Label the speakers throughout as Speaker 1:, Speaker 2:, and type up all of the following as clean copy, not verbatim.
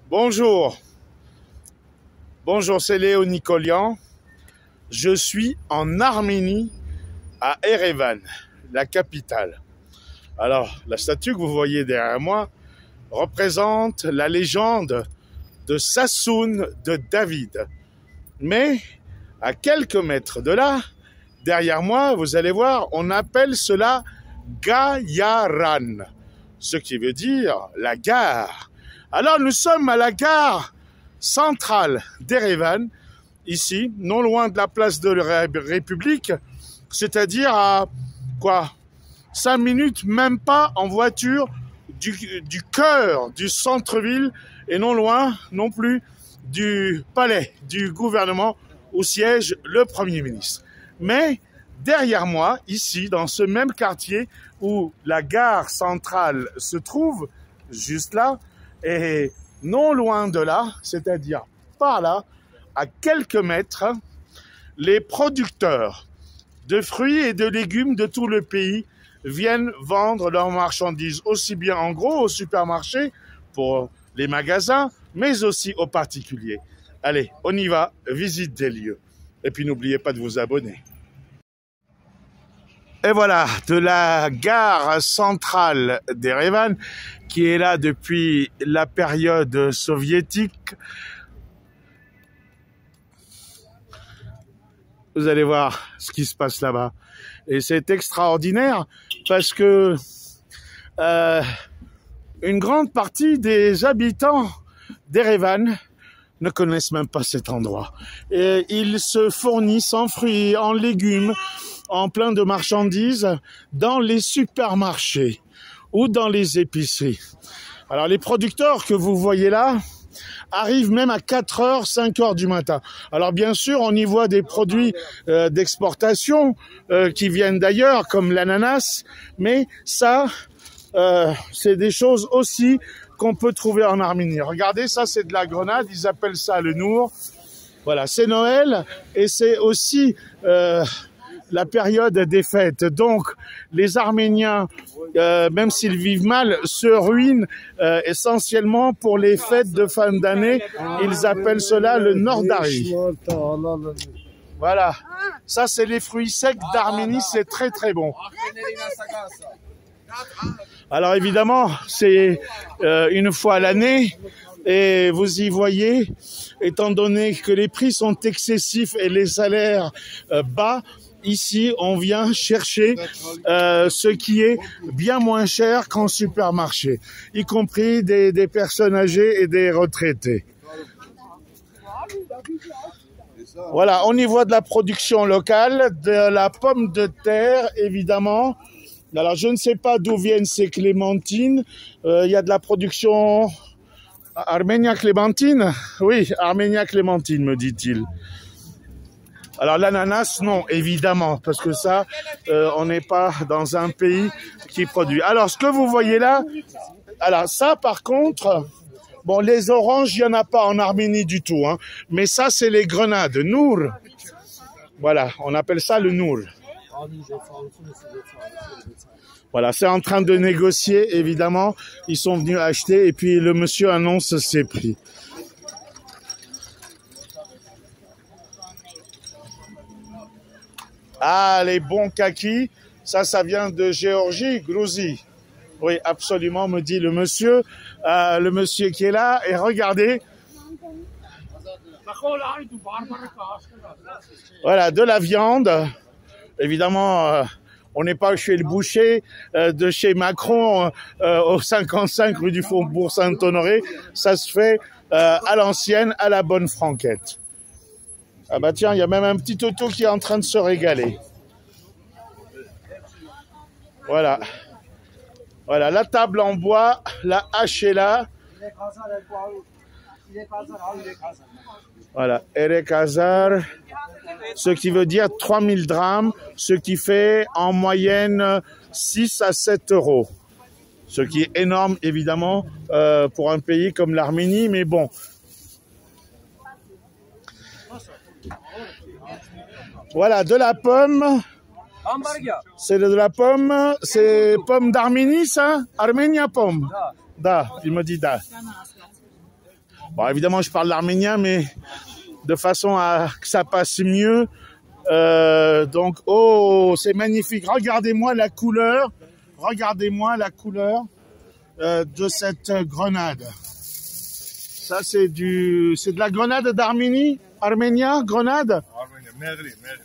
Speaker 1: Bonjour, bonjour, c'est Léo Nicolian. Je suis en Arménie, à Erevan, la capitale. Alors, la statue que vous voyez derrière moi représente la légende de Sassoun de David. Mais, à quelques mètres de là, derrière moi, vous allez voir, on appelle cela Gayaran, ce qui veut dire la gare. Alors nous sommes à la gare centrale d'Erevan, ici, non loin de la place de la République, c'est-à-dire à 5 minutes, même pas en voiture, du cœur du centre-ville et non loin non plus du palais du gouvernement où siège le Premier ministre. Mais derrière moi, ici, dans ce même quartier où la gare centrale se trouve, juste là, et non loin de là, c'est-à-dire par là, à quelques mètres, les producteurs de fruits et de légumes de tout le pays viennent vendre leurs marchandises aussi bien en gros au supermarché pour les magasins, mais aussi aux particuliers. Allez, on y va, visite des lieux. Et puis n'oubliez pas de vous abonner. Et voilà, de la gare centrale d'Erevan, qui est là depuis la période soviétique. Vous allez voir ce qui se passe là-bas. Et c'est extraordinaire parce que une grande partie des habitants d'Erevan ne connaissent même pas cet endroit. Et ils se fournissent en fruits, en légumes, en plein de marchandises dans les supermarchés ou dans les épiceries. Alors les producteurs que vous voyez là arrivent même à 4h, 5h du matin. Alors bien sûr, on y voit des produits d'exportation qui viennent d'ailleurs, comme l'ananas, mais ça, c'est des choses aussi qu'on peut trouver en Arménie. Regardez, ça c'est de la grenade, ils appellent ça le nour. Voilà, c'est Noël et c'est aussi la période des fêtes. Donc, les Arméniens, même s'ils vivent mal, se ruinent essentiellement pour les fêtes de fin d'année. Ils appellent cela le Nordari. Voilà. Ça, c'est les fruits secs d'Arménie. C'est très, très bon. Alors, évidemment, c'est une fois à l'année. Et vous y voyez, étant donné que les prix sont excessifs et les salaires bas, ici, on vient chercher ce qui est bien moins cher qu'en supermarché, y compris des personnes âgées et des retraités. Voilà, on y voit de la production locale, de la pomme de terre, évidemment. Alors, je ne sais pas d'où viennent ces clémentines. Il y a de la production... Arménia Clémentine? Oui, Arménia Clémentine, me dit-il. Alors l'ananas, non, évidemment, parce que ça, on n'est pas dans un pays qui produit. Alors ce que vous voyez là, alors ça par contre, bon les oranges, il n'y en a pas en Arménie du tout, hein, mais ça c'est les grenades, nour. Voilà, on appelle ça le nour. Voilà, c'est en train de négocier, évidemment, ils sont venus acheter et puis le monsieur annonce ses prix. Ah, les bons kakis, ça vient de Géorgie, Grouzie. Oui, absolument, me dit le monsieur qui est là. Et regardez. Voilà, de la viande. Évidemment, on n'est pas chez le boucher de chez Macron au 55 rue du Faubourg Saint-Honoré. Ça se fait à l'ancienne, à la bonne franquette. Ah bah tiens, il y a même un petit toto qui est en train de se régaler. Voilà. Voilà, la table en bois, la hache est là. Voilà, Erekazar, ce qui veut dire 3000 drams, ce qui fait en moyenne 6 à 7 euros. Ce qui est énorme, évidemment, pour un pays comme l'Arménie, mais bon. Voilà, de la pomme. C'est de la pomme. C'est pomme d'Arménie, ça? Arménia pomme. Da, il me dit da. Bon, évidemment, je parle l'arménien, mais de façon à que ça passe mieux. Donc, oh, c'est magnifique. Regardez-moi la couleur. Regardez-moi la couleur de cette grenade. Ça, c'est de la grenade d'Arménie. Arménia, grenade.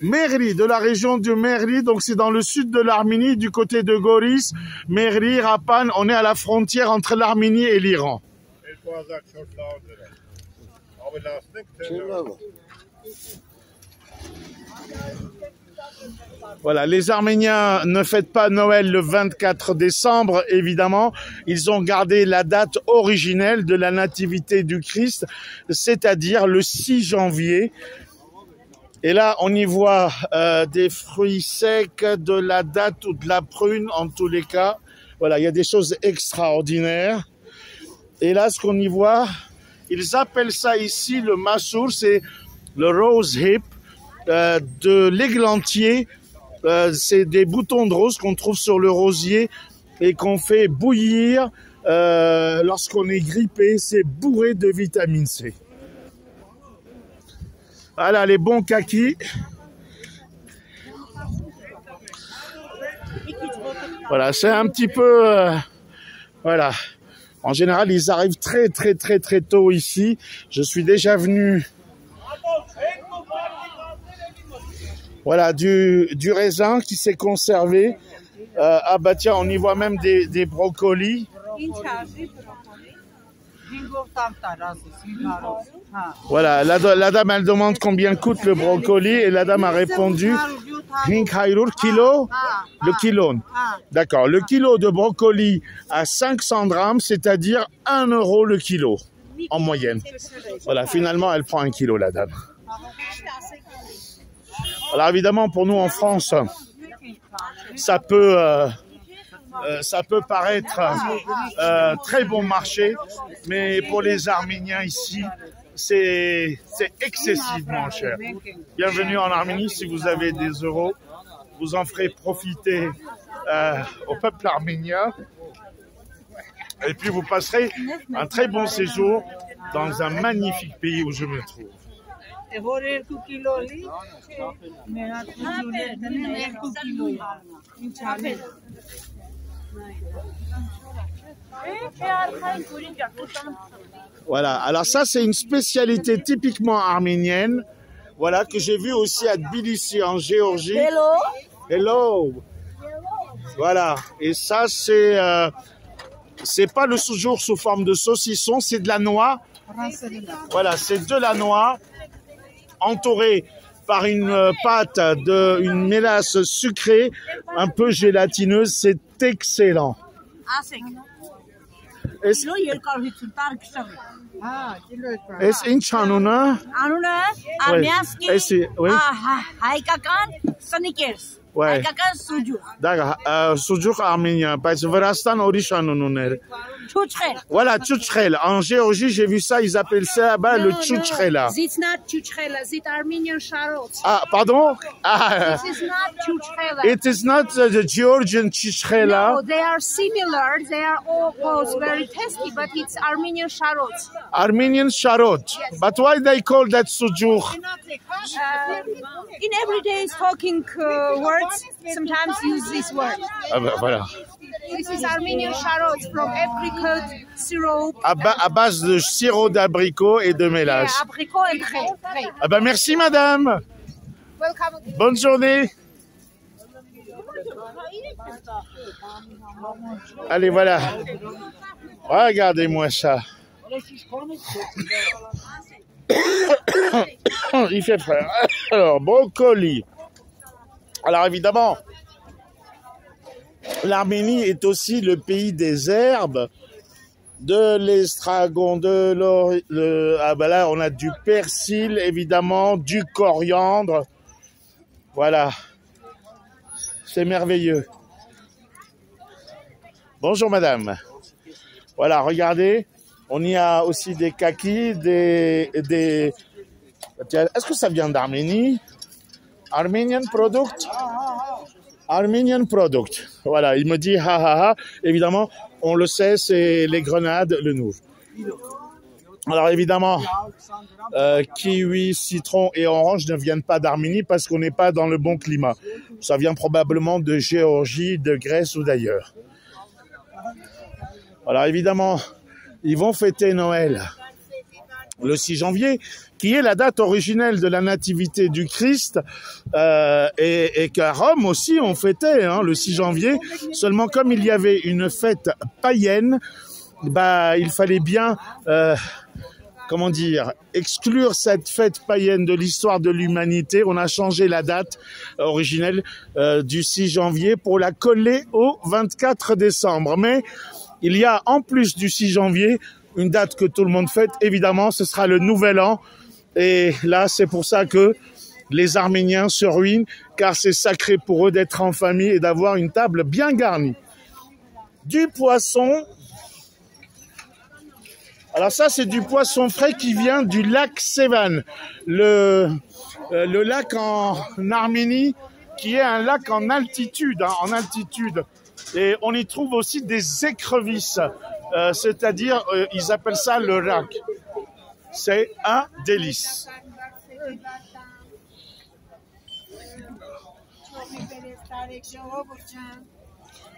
Speaker 1: Mehri, de la région de Mehri. Donc, c'est dans le sud de l'Arménie, du côté de Goris. Mehri, Rapan. On est à la frontière entre l'Arménie et l'Iran. Voilà, les Arméniens ne fêtent pas Noël le 24 décembre, évidemment. Ils ont gardé la date originelle de la nativité du Christ, c'est-à-dire le 6 janvier. Et là, on y voit des fruits secs, de la date ou de la prune, en tous les cas. Voilà, il y a des choses extraordinaires. Et là, ce qu'on y voit, ils appellent ça ici le massour, c'est le rose hip, de l'églantier. C'est des boutons de rose qu'on trouve sur le rosier et qu'on fait bouillir lorsqu'on est grippé. C'est bourré de vitamine C. Voilà les bons kakis. Voilà, c'est un petit peu... voilà. En général, ils arrivent très tôt ici. Je suis déjà venu... Voilà, du raisin qui s'est conservé. Ah bah tiens, on y voit même des brocolis. Voilà, la dame, elle demande combien coûte le brocoli et la dame a répondu kilo, le kilo. D'accord, le kilo de brocoli à 500 grammes, c'est-à-dire 1 euro le kilo en moyenne. Voilà, finalement, elle prend 1 kilo, la dame. Alors évidemment, pour nous en France, ça peut paraître très bon marché, mais pour les Arméniens ici, c'est excessivement cher. Bienvenue en Arménie, si vous avez des euros, vous en ferez profiter au peuple arménien. Et puis vous passerez un très bon séjour dans un magnifique pays où je me trouve. Voilà, alors ça c'est une spécialité typiquement arménienne, voilà, que j'ai vu aussi à Tbilissi en Géorgie. Hello. Hello. Voilà, et ça c'est pas le soujour sous forme de saucisson, c'est de la noix. Voilà, c'est de la noix entourée par une pâte, une mélasse sucrée, un peu gélatineuse, c'est excellent. Est-ce une chanona? Ouais. D'accord, soujouk arménien, parce que Vrastan orichanouner. Voilà, tchouchkhel. En Géorgie, j'ai vu ça, ils appellent ça là-bas le tchouchkhela.
Speaker 2: It's not tchouchkhela, it's Armenian charot.
Speaker 1: Ah, pardon? Ah,
Speaker 2: this is not tchouchkhela.
Speaker 1: it is not the Georgian tchouchkhela.
Speaker 2: No, they are similar, they are all both very tasty, but it's Armenian charot.
Speaker 1: Armenian charot. Yes. But why they call that soujouk?
Speaker 2: In everyday talking words, sometimes use this word.
Speaker 1: Ah ben, voilà.
Speaker 2: This is Armenian charot from apricot syrup.
Speaker 1: À base de sirop d'abricot et de mélasse.
Speaker 2: Yeah, apricot and grape.
Speaker 1: Ah ben merci madame.
Speaker 2: Welcome.
Speaker 1: Bonne journée. Allez, voilà. Regardez-moi ça. Il fait frais. Alors, brocoli. Alors, évidemment, l'Arménie est aussi le pays des herbes, de l'estragon, ah ben là, on a du persil, évidemment, du coriandre. Voilà. C'est merveilleux. Bonjour, madame. Voilà, regardez. On y a aussi des kakis, Est-ce que ça vient d'Arménie? Armenian product? Armenian product. Voilà, il me dit ha ha ha. Évidemment, on le sait, c'est les grenades, le nouveau. Alors évidemment, kiwi, citron et orange ne viennent pas d'Arménie parce qu'on n'est pas dans le bon climat. Ça vient probablement de Géorgie, de Grèce ou d'ailleurs. Alors évidemment, ils vont fêter Noël le 6 janvier, qui est la date originelle de la nativité du Christ, et qu'à Rome aussi on fêtait le 6 janvier. Seulement comme il y avait une fête païenne, il fallait bien, comment dire, exclure cette fête païenne de l'histoire de l'humanité. On a changé la date originelle du 6 janvier pour la coller au 24 décembre. Mais il y a en plus du 6 janvier une date que tout le monde fête. Évidemment, ce sera le Nouvel An. Et là, c'est pour ça que les Arméniens se ruinent, car c'est sacré pour eux d'être en famille et d'avoir une table bien garnie. Du poisson. Alors ça, c'est du poisson frais qui vient du lac Sevan. Le lac en Arménie, qui est un lac en altitude, Et on y trouve aussi des écrevisses. C'est-à-dire, ils appellent ça le rack. C'est un délice.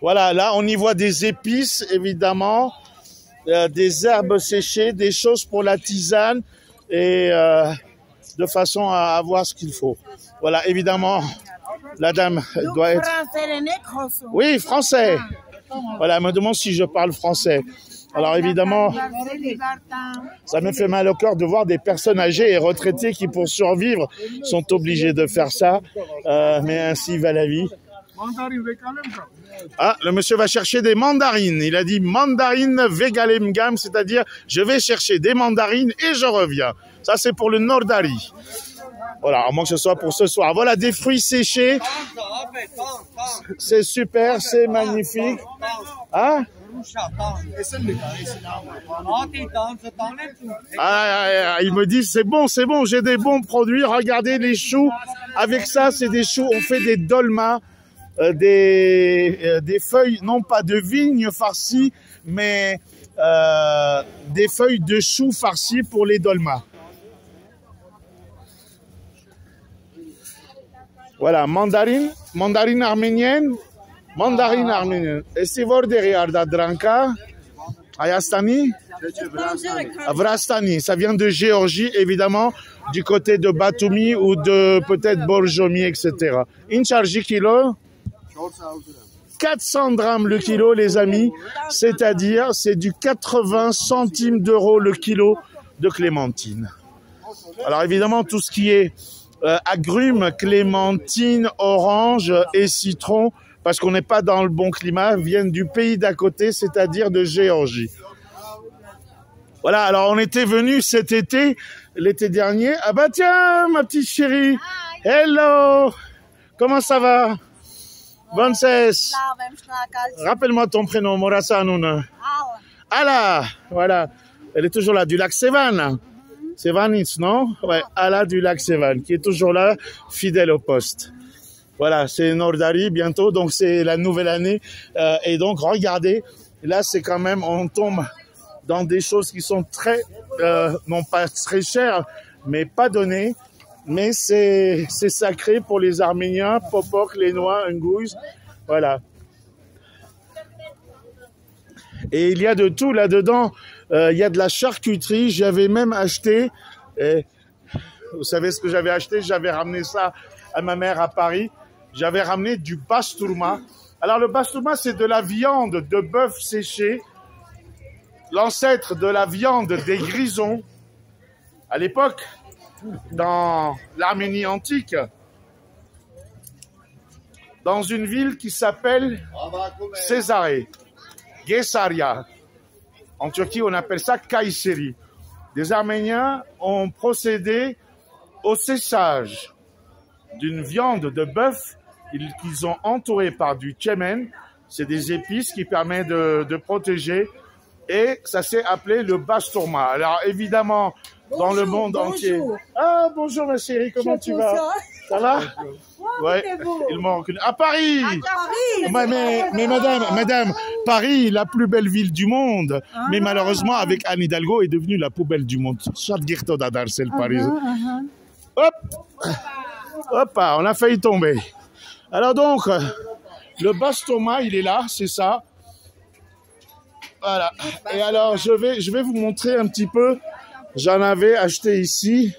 Speaker 1: Voilà, là, on y voit des épices, évidemment, des herbes séchées, des choses pour la tisane, et de façon à avoir ce qu'il faut. Voilà, évidemment, la dame doit être... Oui, français. Voilà, elle me demande si je parle français. Alors évidemment, ça me fait mal au cœur de voir des personnes âgées et retraitées qui, pour survivre, sont obligées de faire ça. Mais ainsi va la vie. Ah, le monsieur va chercher des mandarines. Il a dit mandarine vegalemgam, c'est-à-dire je vais chercher des mandarines et je reviens. Ça, c'est pour le Nordari. Voilà, à moins que ce soit pour ce soir. Voilà, des fruits séchés. C'est super, c'est magnifique. Hein? Il me dit c'est bon, j'ai des bons produits. Regardez les choux. Avec ça, c'est des choux. On fait des dolmas, des feuilles, non pas de vigne farcies, mais des feuilles de choux farcies pour les dolmas. Voilà, mandarine arménienne. Et si vous regardez à Dranka, Ayastani, Vrastani, ça vient de Géorgie, évidemment, du côté de Batumi ou de peut-être Borjomi, etc. Incharji kilo, 400 grammes le kilo, les amis, c'est-à-dire c'est du 80 centimes d'euros le kilo de clémentine. Alors évidemment, tout ce qui est agrumes, clémentine, orange et citron, parce qu'on n'est pas dans le bon climat, viennent du pays d'à côté, c'est-à-dire de Géorgie. Voilà, alors on était venus cet été, l'été dernier. Ah bah tiens, ma petite chérie. Hello. Comment ça va? Bonne cesse. Rappelle-moi ton prénom, Morasanoun. Ala, voilà. Elle est toujours là, du lac Sevan. Sevanitz, non? Ouais, Ala du lac Sevan, qui est toujours là, fidèle au poste. Voilà, c'est Nordari bientôt, donc c'est la nouvelle année. Et donc, regardez, là, c'est quand même, on tombe dans des choses qui sont très, non pas très chères, mais pas données. Mais c'est sacré pour les Arméniens, Popok, les Noix, Ngouz, voilà. Et il y a de tout là-dedans. Il y a de la charcuterie. J'avais même acheté, vous savez ce que j'avais acheté? J'avais ramené ça à ma mère à Paris. J'avais ramené du bastourma. Alors le bastourma, c'est de la viande de bœuf séché, l'ancêtre de la viande des grisons. À l'époque, dans l'Arménie antique, dans une ville qui s'appelle Césarée, Gessaria. En Turquie, on appelle ça Kayseri. Des Arméniens ont procédé au séchage d'une viande de bœuf qu'ils ont entourée par du tchemen. C'est des épices qui permettent de protéger. Et ça s'est appelé le bastourma. Alors évidemment, dans le monde entier... Ah, bonjour ma chérie, comment tu vas? Ça va?
Speaker 2: Wow,
Speaker 1: Ouais, ils m'ont reconnu. À Paris. Mais madame, Paris, la plus belle ville du monde. Mais malheureusement, avec Anne Hidalgo, est devenue la poubelle du monde. C'est le Paris. Hop, hop, on a failli tomber. Alors donc, le Bastoma, il est là, c'est ça. Voilà. Et alors, je vais vous montrer un petit peu. J'en avais acheté ici.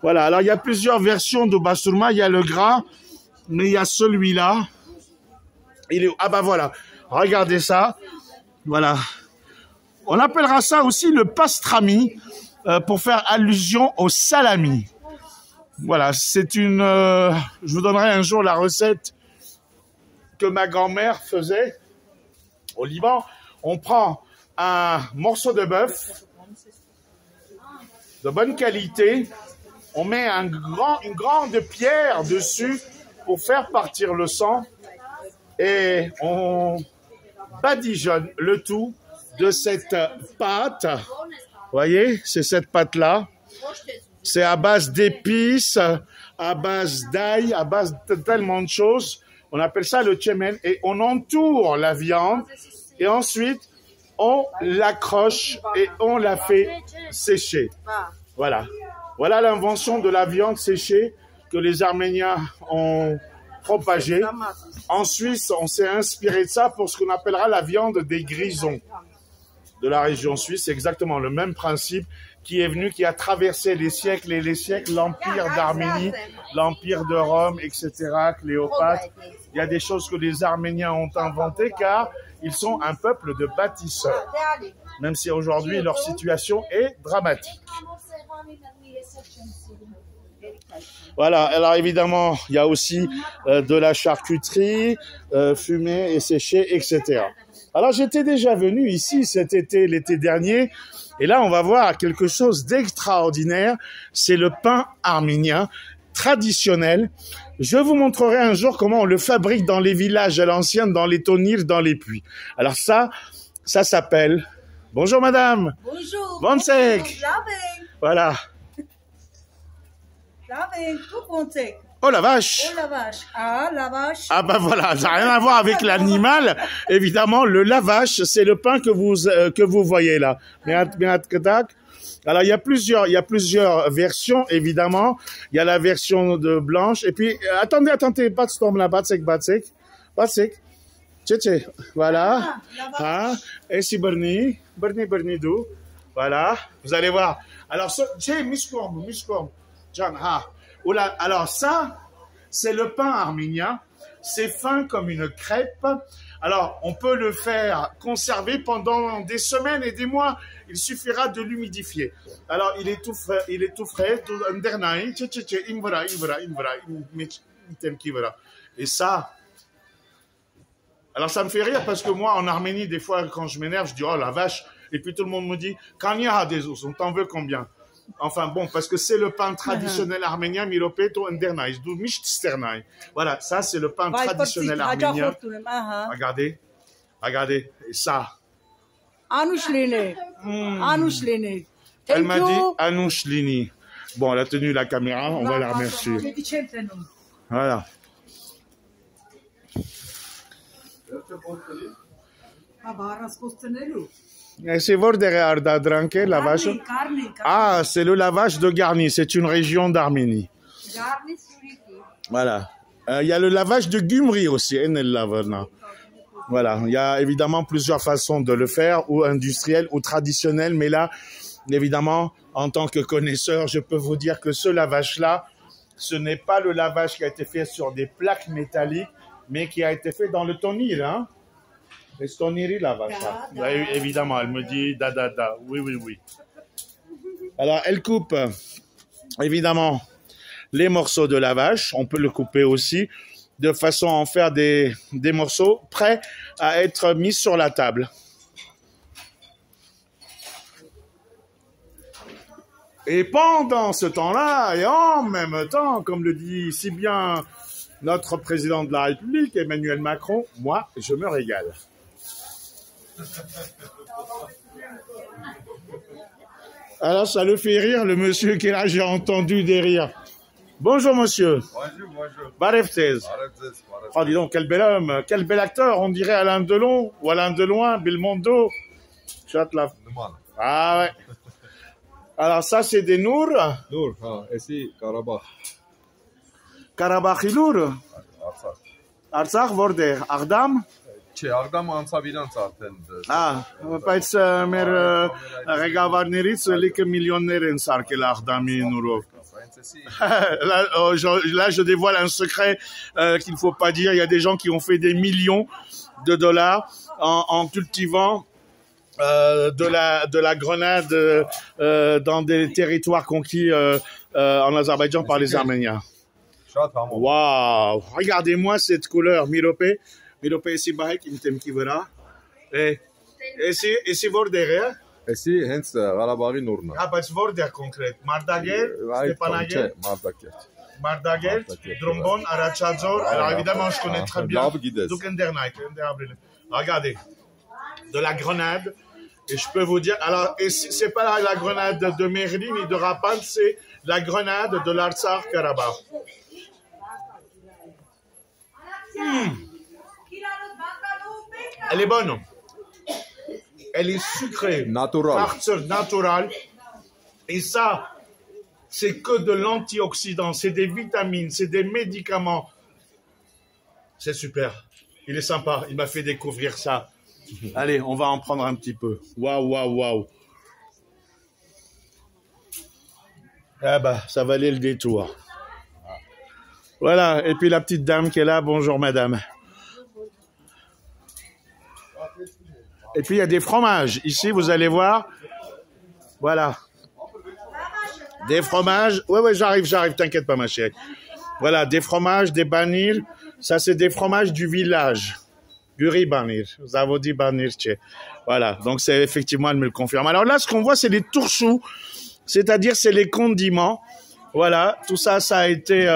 Speaker 1: Voilà. Alors, il y a plusieurs versions de Bastoma. Il y a le gras, mais il y a celui-là. Ah bah voilà. Regardez ça. Voilà. On appellera ça aussi le pastrami pour faire allusion au salami. Voilà. C'est une... je vous donnerai un jour la recette que ma grand-mère faisait au Liban. On prend un morceau de bœuf de bonne qualité, on met une grande pierre dessus pour faire partir le sang et on badigeonne le tout de cette pâte. Vous voyez, c'est cette pâte-là. C'est à base d'épices, à base d'ail, à base de tellement de choses. On appelle ça le tchemen et on entoure la viande. Et ensuite, on l'accroche et on la fait sécher. Voilà. Voilà l'invention de la viande séchée que les Arméniens ont propagée. En Suisse, on s'est inspiré de ça pour ce qu'on appellera la viande des grisons de la région suisse. C'est exactement le même principe qui est venu, qui a traversé les siècles et les siècles, l'Empire d'Arménie, l'Empire de Rome, etc., Cléopâtre. Il y a des choses que les Arméniens ont inventées car ils sont un peuple de bâtisseurs, même si aujourd'hui leur situation est dramatique. Voilà, alors évidemment, il y a aussi de la charcuterie, fumée et séchée, etc. Alors j'étais déjà venu ici cet été, l'été dernier, et là on va voir quelque chose d'extraordinaire, c'est le pain arménien traditionnel. Je vous montrerai un jour comment on le fabrique dans les villages à l'ancienne, dans les tonniers, dans les puits. Alors ça s'appelle... Bonjour madame.
Speaker 3: Bonjour.
Speaker 1: Bonsek. Voilà. Oh la vache.
Speaker 3: Oh la vache. Ah la vache.
Speaker 1: Ah bah voilà, ça n'a rien à voir avec l'animal. Évidemment, le lavache, c'est le pain que vous voyez là. Alors il y a plusieurs versions évidemment. Il y a la version de blanche et puis attendez, pas de storm là, batsek. Tché, voilà. Ah, et si Bernie d'où. Voilà, vous allez voir. Alors j'ai miskorm. Alors ça, c'est le pain arménien. C'est fin comme une crêpe. Alors, on peut le faire conserver pendant des semaines et des mois. Il suffira de l'humidifier. Alors, il est tout frais. Et ça, alors ça me fait rire parce que moi, en Arménie, des fois, quand je m'énerve, je dis, oh la vache. Et puis tout le monde me dit, Kanya a des os, on t'en veut combien? Enfin bon, parce que c'est le pain traditionnel arménien, miropeto endernai, du mishtsternai. Voilà, ça c'est le pain traditionnel arménien. Regardez, et ça.
Speaker 3: Anouchlini.
Speaker 1: Elle m'a dit Anouchlini. Bon, elle a tenu la caméra, on va la remercier. Voilà. C'est lavage. Ah, c'est le lavage de Garni. C'est une région d'Arménie. Voilà. Il y a le lavage de Gümri aussi. Voilà. Il y a évidemment plusieurs façons de le faire, ou industriel ou traditionnel. Mais là, évidemment, en tant que connaisseur, je peux vous dire que ce lavage-là, ce n'est pas le lavage qui a été fait sur des plaques métalliques, mais qui a été fait dans le tonil, hein. La vache. Évidemment, elle me dit da. Oui. Alors, elle coupe évidemment les morceaux de la vache. On peut le couper aussi de façon à en faire des morceaux prêts à être mis sur la table. Et pendant ce temps-là, et en même temps, comme le dit si bien notre président de la République, Emmanuel Macron, moi, je me régale. Alors, ça le fait rire, le monsieur qui est là, j'ai entendu des rires. Bonjour monsieur.
Speaker 4: Bonjour, bonjour.
Speaker 1: Bareftez. Oh, dis donc, quel bel homme, quel bel acteur. On dirait Alain Delon ou Alain Deloin, Belmondo. Chatla. Ah ouais. Alors ça, c'est des Nour.
Speaker 4: Nour, ici, Karabakh.
Speaker 1: Karabakh Nour.
Speaker 4: Artsakh.
Speaker 1: Artsakh, Vorder. Ardam.
Speaker 4: Ardam անցավ իրանց արդեն։
Speaker 1: Բայց մեր ղեկավարներից լիքը միլիոններ են սարքել Աղդամի նուրով։ Là, je dévoile un secret qu'il ne faut pas dire. Il y a des gens qui ont fait des millions de dollars en cultivant de la grenade dans des territoires conquis en Azerbaïdjan par les Arméniens. Waouh! Regardez-moi cette couleur, Mirope. Mirope ici bahek imtem ki vera. Et ici vorder.
Speaker 4: Ici, hence Qarabaği Nourna.
Speaker 1: Ah, bah, vorder concret. Mardager, Stepanager. Mardager, Drombon, Arachadzor. Alors évidemment, je connais très bien. Regardez, de la grenade. Et je peux vous dire, alors, c'est pas la grenade de Merli ni de Rapan, c'est la grenade de l'Artsakh Karabakh. Elle est bonne. Elle est sucrée. Naturelle. Et ça, c'est que de l'antioxydant. C'est des vitamines, c'est des médicaments. C'est super. Il est sympa. Il m'a fait découvrir ça. Allez, on va en prendre un petit peu. Waouh, waouh, waouh. Ah bah, ça valait le détour. Voilà. Et puis la petite dame qui est là. Bonjour, madame. Et puis il y a des fromages. Ici, vous allez voir. Voilà. Des fromages. Ouais, j'arrive, t'inquiète pas, ma chérie. Voilà, des fromages, des banir. Ça, c'est des fromages du village. Du riz banir. Vous avez dit banir, voilà. Donc, c'est effectivement, elle me le confirme. Alors là, ce qu'on voit, c'est les tourchous. C'est-à-dire, c'est les condiments. Voilà. Tout ça, ça a été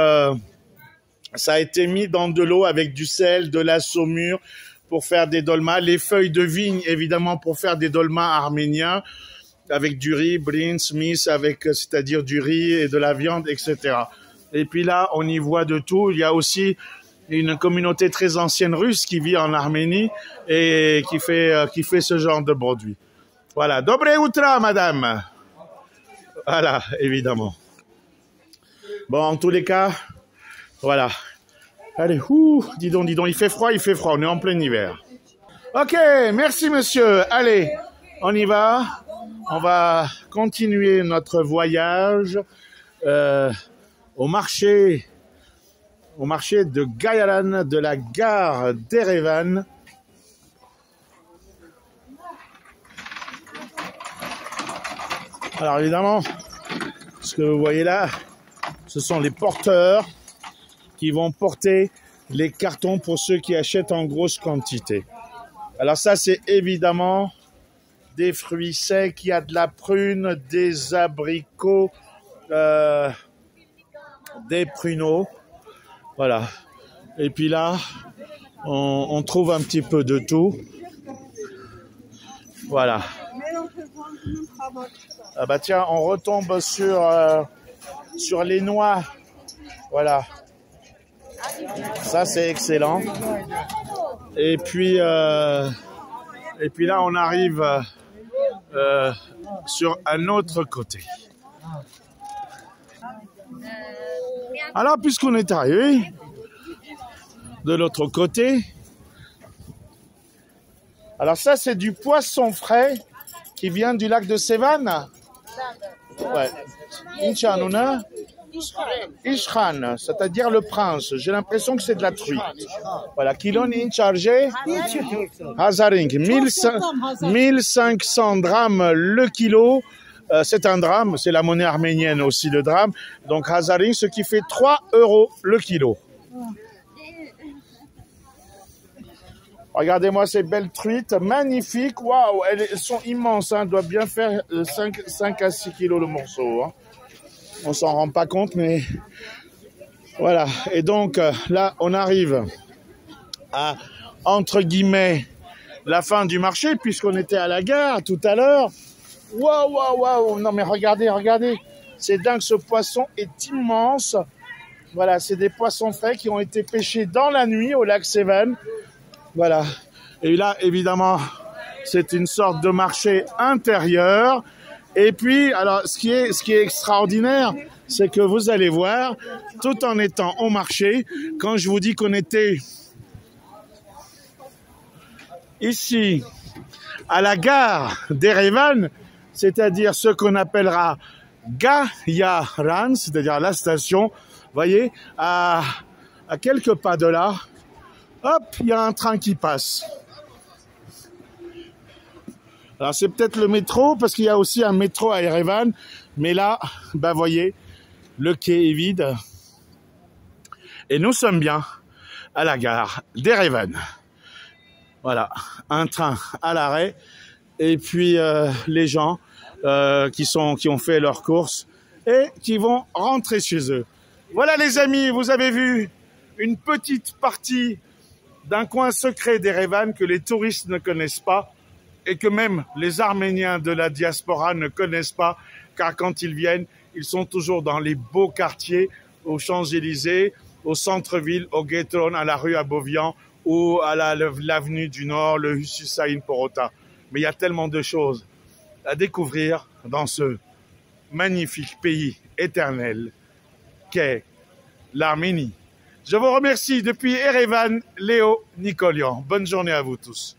Speaker 1: mis dans de l'eau avec du sel, de la saumure, pour faire des dolmas, les feuilles de vigne, évidemment, pour faire des dolmas arméniens, avec du riz, brins, mis, c'est-à-dire du riz et de la viande, etc. Et puis là, on y voit de tout. Il y a aussi une communauté très ancienne russe qui vit en Arménie et qui fait ce genre de produit. Voilà. Dobre utra, madame. Voilà, évidemment. Bon, en tous les cas, voilà. Allez, dis donc, il fait froid, on est en plein hiver. Ok, merci monsieur. Allez, on y va. On va continuer notre voyage au marché de Gayalan, de la gare d'Erevan. Alors évidemment, ce que vous voyez là, ce sont les porteurs qui vont porter les cartons pour ceux qui achètent en grosse quantité. Alors ça, c'est évidemment des fruits secs. Il y a de la prune, des abricots, des pruneaux. Voilà. Et puis là, on trouve un petit peu de tout. Voilà. Ah bah tiens, on retombe sur les noix. Voilà. Ça, c'est excellent. Et puis là, on arrive sur un autre côté. Alors, puisqu'on est arrivé de l'autre côté, alors ça, c'est du poisson frais qui vient du lac de Sevan. Ouais. Inchanuna. Ishkhan, c'est-à-dire le prince. J'ai l'impression que c'est de la truite. Voilà, kilon in chargé, Hazaring, 1500 drams le kilo. C'est un drame, c'est la monnaie arménienne aussi le drame. Donc Hazaring, ce qui fait 3 € le kilo. Regardez-moi ces belles truites, magnifiques. Waouh, elles sont immenses, hein. Elles doivent bien faire 5 à 6 kilos le morceau, hein. On s'en rend pas compte, mais voilà. Et donc là, on arrive à, entre guillemets, la fin du marché, puisqu'on était à la gare tout à l'heure. Waouh, waouh, waouh. Non, mais regardez. C'est dingue, ce poisson est immense. Voilà, c'est des poissons frais qui ont été pêchés dans la nuit au lac Sevan. Voilà. Et là, évidemment, c'est une sorte de marché intérieur. Et puis, alors, ce qui est extraordinaire, c'est que vous allez voir, tout en étant au marché, quand je vous dis qu'on était ici, à la gare d'Erevan, c'est-à-dire ce qu'on appellera Gayaran, c'est-à-dire la station, voyez, à quelques pas de là, hop, il y a un train qui passe. Alors c'est peut-être le métro, parce qu'il y a aussi un métro à Erevan, mais là, ben voyez, le quai est vide. Et nous sommes bien à la gare d'Erevan. Voilà, un train à l'arrêt, et puis les gens qui ont fait leurs courses et qui vont rentrer chez eux. Voilà les amis, vous avez vu une petite partie d'un coin secret d'Erevan que les touristes ne connaissent pas et que même les Arméniens de la diaspora ne connaissent pas, car quand ils viennent, ils sont toujours dans les beaux quartiers, aux Champs-Élysées, au centre-ville, au Guetron, à la rue Abovian ou à l'avenue du Nord, le Hüseyin Porota. Mais il y a tellement de choses à découvrir dans ce magnifique pays éternel qu'est l'Arménie. Je vous remercie depuis Erevan, Léo Nikolian. Bonne journée à vous tous.